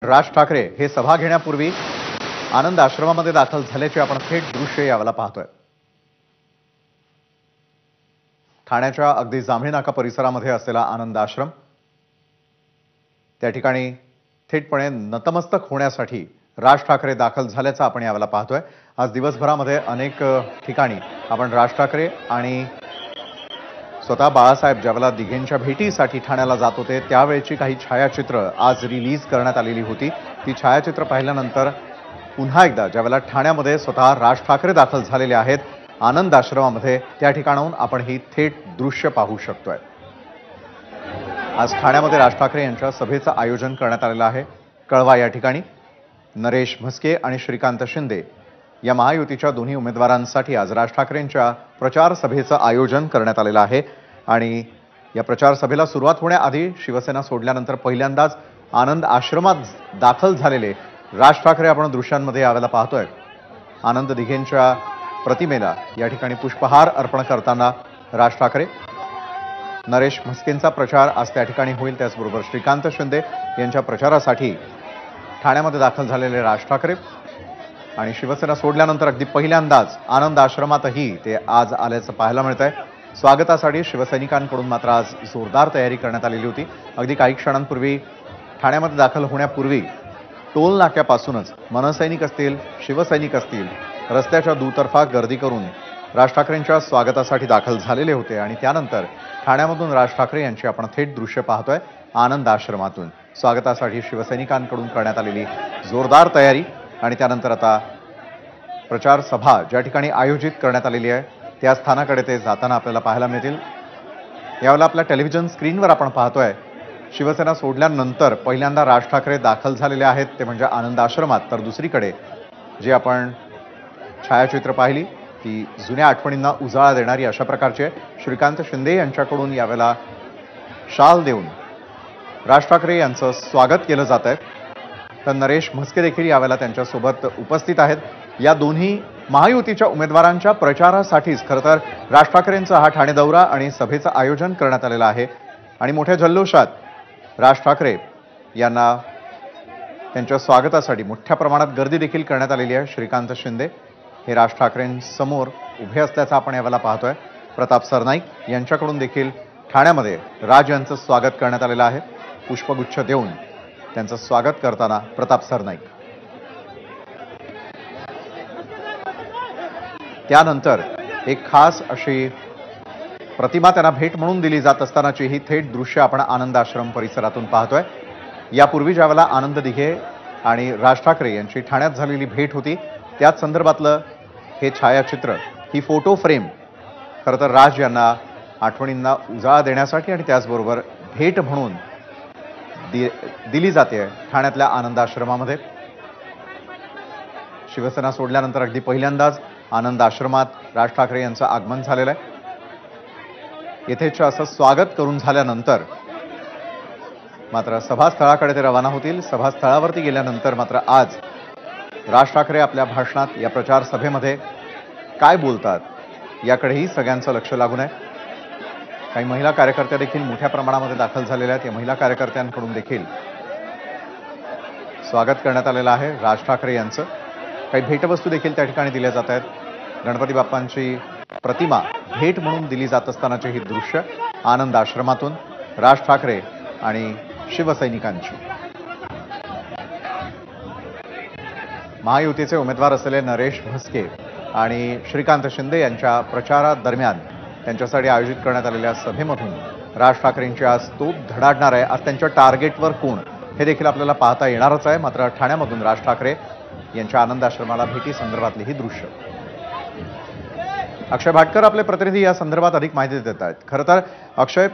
राज ठाकरे हे सभा घेण्यापूर्वी आनंद आश्रमामध्ये दाखल झाल्याचे आपण थेट दृश्य यावेळेला पाहतोय। ठाण्याच्या अगदी जांभळी नाका परिसरामध्ये असलेला आनंद आश्रम, त्या ठिकाणी थेटपणे नतमस्तक होण्यासाठी राज ठाकरे दाखल झाल्याचं आपण यावेळेला पाहतोय। आज दिवसभरामध्ये अनेक ठिकाणी आपण राज ठाकरे आणि स्वतः बाळासाहेब ज्यावेळेला दिघेंच्या भेटीसाठी ठाण्याला जात होते त्यावेळेची काही छायाचित्र आज रिलीज करण्यात आलेली होती। ती छायाचित्र पाहिल्यानंतर पुन्हा एकदा ज्यावेळेला ठाण्यामध्ये स्वतः राज ठाकरे दाखल झालेले आहेत आनंद आश्रमामध्ये, त्या ठिकाणाहून आपण ही थेट दृश्य पाहू शकतोय। आज ठाण्यामध्ये राज ठाकरे यांच्या सभेचं आयोजन करण्यात आलेलं आहे। कळवा या ठिकाणी नरेश म्हस्के आणि श्रीकांत शिंदे या महायुतीच्या दोन्ही उमेदवारांसाठी आज राज ठाकरेंच्या प्रचार सभेचं आयोजन करण्यात आलेलं आहे। आणि या प्रचार सभेला सुरुवात होण्याआधी शिवसेना सोडल्यानंतर पहिल्यांदाच आनंद आश्रमात दाखल झालेले राज ठाकरे आपण दृश्यांमध्ये यावेळेला पाहतोय। आनंद दिघेंच्या प्रतिमेला या ठिकाणी पुष्पहार अर्पण करताना राज ठाकरे, नरेश म्हस्केंचा प्रचार आज त्या ठिकाणी होईल। त्याचबरोबर श्रीकांत शिंदे यांच्या प्रचारासाठी ठाण्यामध्ये दाखल झालेले राज ठाकरे आणि शिवसेना सोडल्यानंतर अगदी पहिल्यांदाच आनंद आश्रमातही ते आज आल्याचं पाहायला मिळतंय। स्वागतासाठी शिवसैनिकांकडून मात्र आज जोरदार तयारी करण्यात आलेली होती। अगदी काही क्षणांपूर्वी ठाण्यामध्ये दाखल होण्यापूर्वी टोल नाक्यापासूनच मनसैनिक असतील, शिवसैनिक असतील, रस्त्याच्या दुतर्फा गर्दी करून राज ठाकरेंच्या स्वागतासाठी दाखल झालेले होते। आणि त्यानंतर ठाण्यामधून राज ठाकरे यांची आपण थेट दृश्य पाहतोय। आनंद आश्रमातून स्वागतासाठी शिवसैनिकांकडून करण्यात आलेली जोरदार तयारी आणि त्यानंतर आता प्रचार सभा ज्या ठिकाणी आयोजित करण्यात आलेली आहे त्या स्थानाकडे ते जाताना आपल्याला पाहायला मिळतील। यावेळेला आपल्या टेलिव्हिजन स्क्रीनवर आपण पाहतोय शिवसेना सोडल्यानंतर पहिल्यांदा राज ठाकरे दाखल झालेले आहेत ते म्हणजे आनंद आश्रमात। तर दुसरीकडे जी आपण छायाचित्र पाहिली ती जुन्या आठवणींना उजाळा देणारी अशा प्रकारची आहे। श्रीकांत शिंदे यांच्याकडून यावेळेला शाल देऊन राज ठाकरे यांचं स्वागत केलं जात आहे। तर नरेश म्हस्के देखील यावेळेला त्यांच्यासोबत उपस्थित आहेत। या दोन्ही महायुतीच्या उमेदवारांच्या प्रचारासाठीच खरं तर राज ठाकरेंचा हा ठाणे दौरा आणि सभेचं आयोजन करण्यात आलेलं आहे। आणि मोठ्या जल्लोषात राज ठाकरे यांना त्यांच्या स्वागतासाठी मोठ्या प्रमाणात गर्दी देखील करण्यात आलेली आहे। श्रीकांत शिंदे हे राज ठाकरेंसमोर उभे असल्याचं आपण यावेळेला पाहतोय। प्रताप सरनाईक यांच्याकडून देखील ठाण्यामध्ये राज यांचं स्वागत करण्यात आलेलं आहे। पुष्पगुच्छ देऊन त्यांचं स्वागत करताना प्रताप सरनाईक, त्यानंतर एक खास अशी प्रतिमा त्यांना भेट म्हणून दिली जात असतानाची ही थेट दृश्य आपण आनंद आश्रम परिसरातून पाहतोय। यापूर्वी ज्यावेळेला आनंद दिघे आणि राज ठाकरे यांची ठाण्यात झालेली भेट होती त्याच संदर्भातलं हे छायाचित्र, ही फोटो फ्रेम खरं तर राज यांना आठवणींना उजाळा देण्यासाठी आणि त्याचबरोबर भेट म्हणून दिली जाते ठाण्यातल्या आनंद आश्रमामध्ये। शिवसेना सोडल्यानंतर अगदी पहिल्यांदाच आनंद आश्रमात राज ठाकरे यांचं आगमन झालेलं आहे। येथेच असं स्वागत करून झाल्यानंतर मात्र सभास्थळाकडे ते रवाना होतील। सभास्थळावरती गेल्यानंतर मात्र आज राज ठाकरे आपल्या भाषणात या प्रचार सभेमध्ये काय बोलतात याकडेही सगळ्यांचं लक्ष लागून आहे। काही महिला कार्यकर्त्या देखील मोठ्या प्रमाणामध्ये दाखल झालेल्या आहेत। या महिला कार्यकर्त्यांकडून देखील स्वागत करण्यात आलेलं आहे राज ठाकरे यांचं। काही भेटवस्तू देखील त्या ठिकाणी दिल्या जात आहेत। गणपती बाप्पांची प्रतिमा भेट म्हणून दिली जात असतानाचे ही दृश्य आनंद आश्रमातून राज ठाकरे आणि शिवसैनिकांची। महायुतीचे उमेदवार असलेले नरेश म्हस्के आणि श्रीकांत शिंदे यांच्या प्रचारादरम्यान त्यांच्यासाठी आयोजित करण्यात आलेल्या सभेमधून राज ठाकरेंची आज तोप धडाडणार आहे। आज त्यांच्या टार्गेटवर कोण हे देखील आपल्याला पाहता येणारच आहे। मात्र ठाण्यामधून राज ठाकरे यांच्या आनंद आश्रमाला भेटी संदर्भातली ही दृश्य। अक्षय भाटकर आपले प्रतिनिधी या संदर्भात अधिक माहिती देत आहेत। खरं तर अक्षय,